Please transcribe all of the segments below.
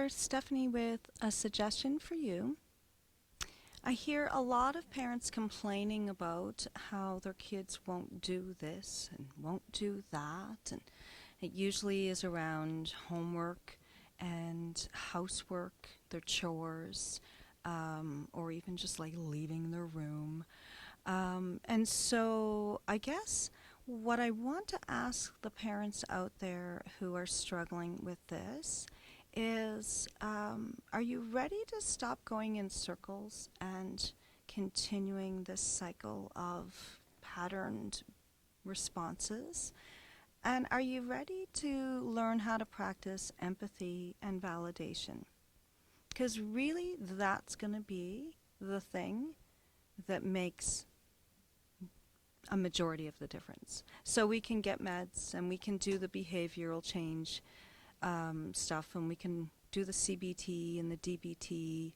here, Stephanie, with a suggestion for you. I hear a lot of parents complaining about how their kids won't do this and won't do that, and it usually is around homework and housework, their chores, or even just like leaving their room. And so I guess what I want to ask the parents out there who are struggling with this is, are you ready to stop going in circles and continuing this cycle of patterned responses? And are you ready to learn how to practice empathy and validation? Because really, that's going to be the thing that makes a majority of the difference. So we can get meds and we can do the behavioral change stuff, and we can do the CBT and the DBT.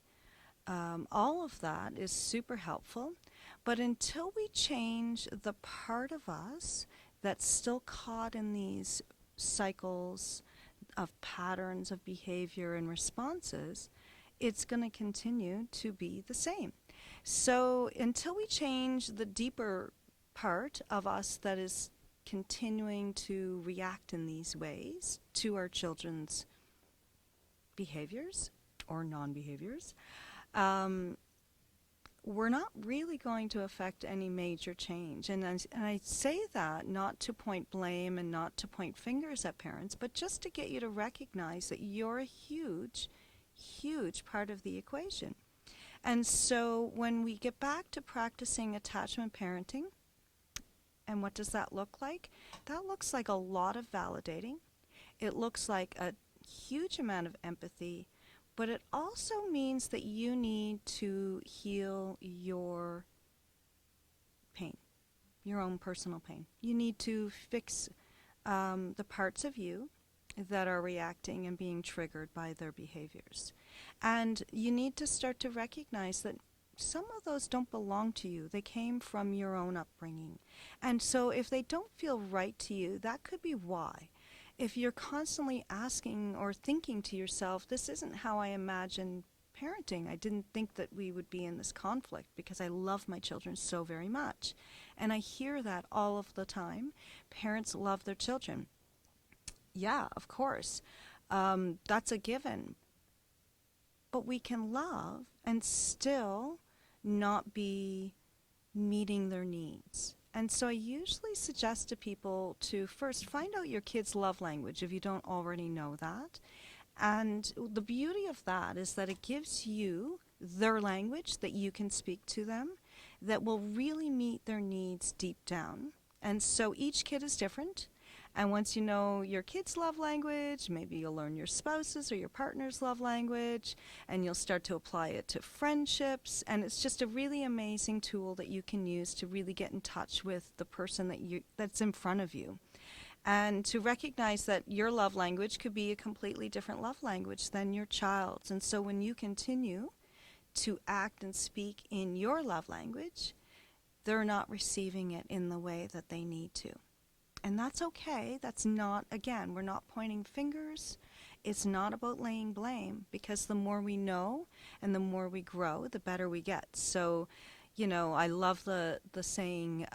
All of that is super helpful. But until we change the part of us that's still caught in these cycles of patterns of behavior and responses, it's going to continue to be the same. So until we change the deeper part of us that is continuing to react in these ways to our children's behaviors or non-behaviors, we're not really going to affect any major change. And I say that not to point blame and not to point fingers at parents, but just to get you to recognize that you're a huge, huge part of the equation. And so when we get back to practicing attachment parenting, and what does that look like? That looks like a lot of validating. It looks like a huge amount of empathy, but it also means that you need to heal your pain, your own personal pain. You need to fix the parts of you that are reacting and being triggered by their behaviors. And you need to start to recognize that some of those don't belong to you. They came from your own upbringing. And so if they don't feel right to you, that could be why. If you're constantly asking or thinking to yourself, this isn't how I imagined parenting. I didn't think that we would be in this conflict because I love my children so very much. And I hear that all of the time. Parents love their children. Yeah, of course. That's a given. But we can love and still not be meeting their needs. And so I usually suggest to people to first find out your kid's love language if you don't already know that. And the beauty of that is that it gives you their language that you can speak to them that will really meet their needs deep down. And so each kid is different. And once you know your kid's love language, maybe you'll learn your spouse's or your partner's love language, and you'll start to apply it to friendships. And it's just a really amazing tool that you can use to really get in touch with the person that's in front of you. And to recognize that your love language could be a completely different love language than your child's. And so when you continue to act and speak in your love language, they're not receiving it in the way that they need to. And that's okay. That's not, again, we're not pointing fingers. It's not about laying blame, because the more we know and the more we grow, the better we get. So, I love the saying,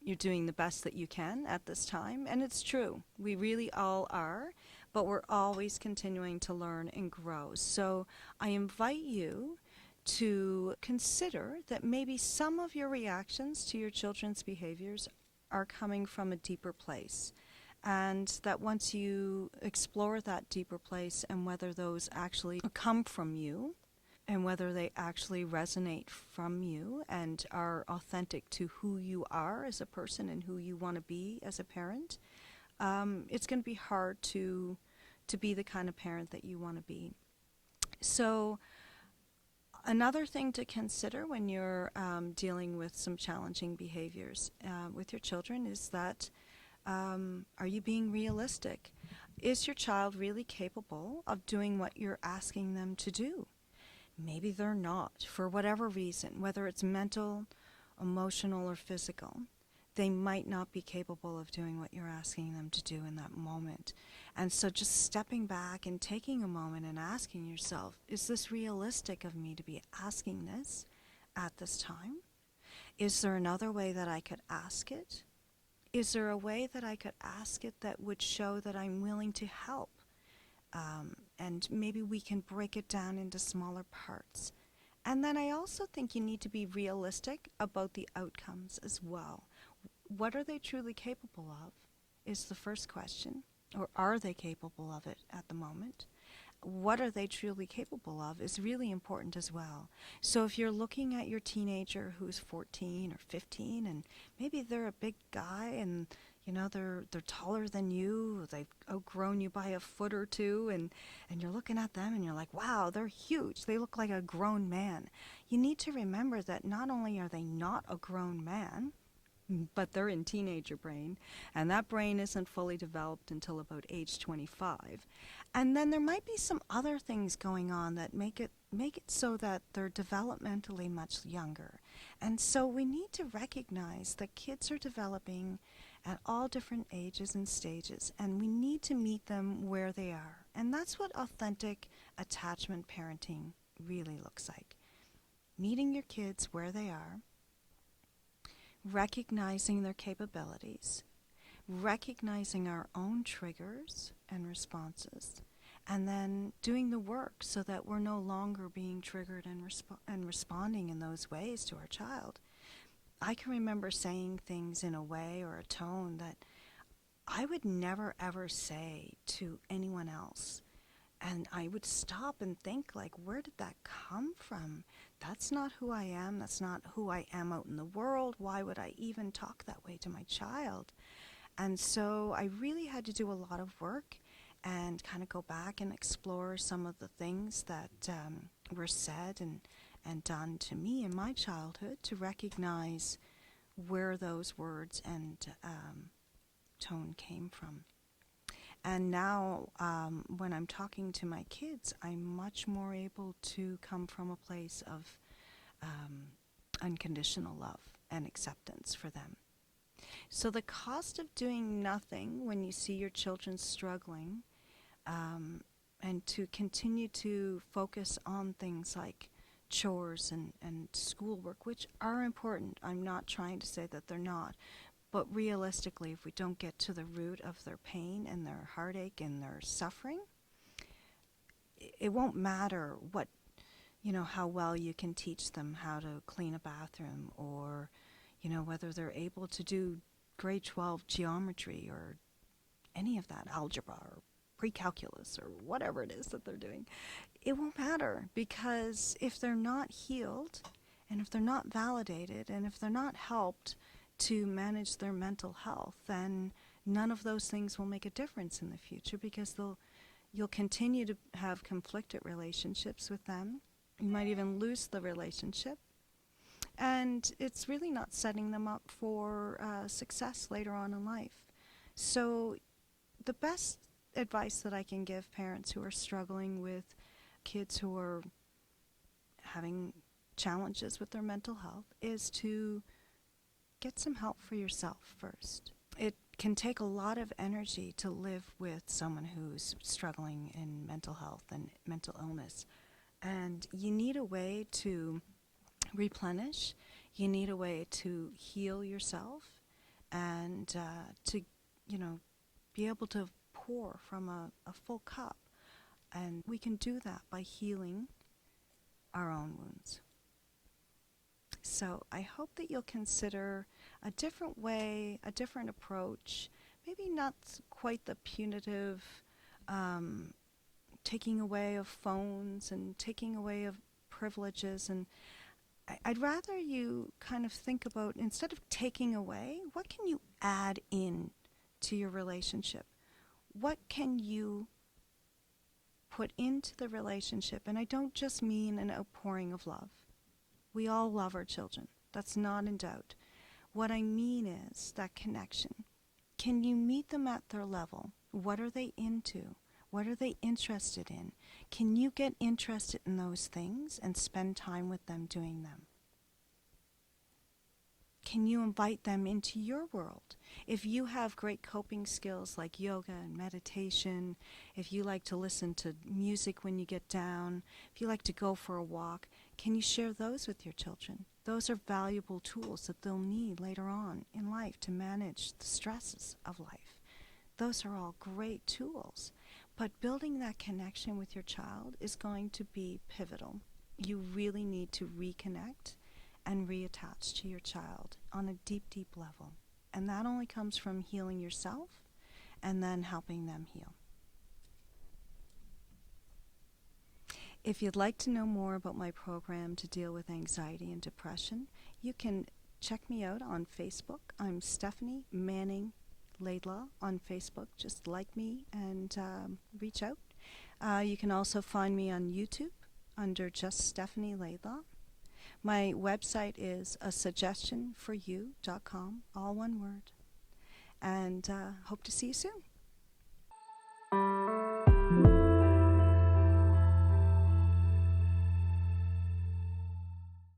you're doing the best that you can at this time. And it's true. We really all are, but we're always continuing to learn and grow. So I invite you to consider that maybe some of your reactions to your children's behaviors are coming from a deeper place, and that once you explore that deeper place and whether those actually come from you and whether they actually resonate from you and are authentic to who you are as a person and who you want to be as a parent, it's going to be hard to be the kind of parent that you want to be. So another thing to consider when you're dealing with some challenging behaviors with your children is that, are you being realistic? Is your child really capable of doing what you're asking them to do? Maybe they're not, for whatever reason, whether it's mental, emotional, or physical. they might not be capable of doing what you're asking them to do in that moment. And so just stepping back and taking a moment and asking yourself, is this realistic of me to be asking this at this time? Is there another way that I could ask it? Is there a way that I could ask it that would show that I'm willing to help? And maybe we can break it down into smaller parts. And then I also think you need to be realistic about the outcomes as well. What are they truly capable of is the first question, or are they capable of it at the moment? What are they truly capable of is really important as well. So if you're looking at your teenager who's 14 or 15 and maybe they're a big guy and they're taller than you, they've outgrown you by a foot or two, and you're looking at them and you're like, wow, they're huge, they look like a grown man. You need to remember that not only are they not a grown man, but they're in teenager brain, and that brain isn't fully developed until about age 25. And then there might be some other things going on that make it so that they're developmentally much younger. And so we need to recognize that kids are developing at all different ages and stages, and we need to meet them where they are. And that's what authentic attachment parenting really looks like. Meeting your kids where they are, recognizing their capabilities, recognizing our own triggers and responses, and then doing the work so that we're no longer being triggered and responding in those ways to our child. I can remember saying things in a way or a tone that I would never ever say to anyone else. And I would stop and think, like, where did that come from? That's not who I am. That's not who I am out in the world. Why would I even talk that way to my child? And so I really had to do a lot of work and kind of go back and explore some of the things that were said and done to me in my childhood to recognize where those words and tone came from. And now, when I'm talking to my kids, I'm much more able to come from a place of unconditional love and acceptance for them. So the cost of doing nothing when you see your children struggling, and to continue to focus on things like chores and schoolwork, which are important. I'm not trying to say that they're not. But realistically, if we don't get to the root of their pain and their heartache and their suffering, it won't matter what, how well you can teach them how to clean a bathroom, or, whether they're able to do grade 12 geometry or any of that, algebra or pre-calculus or whatever it is that they're doing. It won't matter, because if they're not healed and if they're not validated and if they're not helped to manage their mental health, then none of those things will make a difference in the future, because you'll continue to have conflicted relationships with them. You might even lose the relationship, and it's really not setting them up for success later on in life. So the best advice that I can give parents who are struggling with kids who are having challenges with their mental health is to get some help for yourself first. It can take a lot of energy to live with someone who's struggling in mental health and mental illness. And you need a way to replenish. You need a way to heal yourself and to, be able to pour from a full cup. And we can do that by healing our own wounds. So I hope that you'll consider a different way, a different approach, maybe not quite the punitive taking away of phones and taking away of privileges. And I'd rather you kind of think about, instead of taking away, what can you add in to your relationship? What can you put into the relationship? And I don't just mean an outpouring of love. We all love our children. That's not in doubt. What I mean is that connection. Can you meet them at their level? What are they into? What are they interested in? Can you get interested in those things and spend time with them doing them? Can you invite them into your world? If you have great coping skills like yoga and meditation, if you like to listen to music when you get down, if you like to go for a walk, can you share those with your children? Those are valuable tools that they'll need later on in life to manage the stresses of life. Those are all great tools. But building that connection with your child is going to be pivotal. You really need to reconnect and reattach to your child on a deep, deep level. And that only comes from healing yourself and then helping them heal. If you'd like to know more about my program to deal with anxiety and depression, you can check me out on Facebook. I'm Stephanie Manning Laidlaw on Facebook. Just like me and reach out. You can also find me on YouTube under just Stephanie Laidlaw. My website is asuggestionforyou.com, all one word. And hope to see you soon.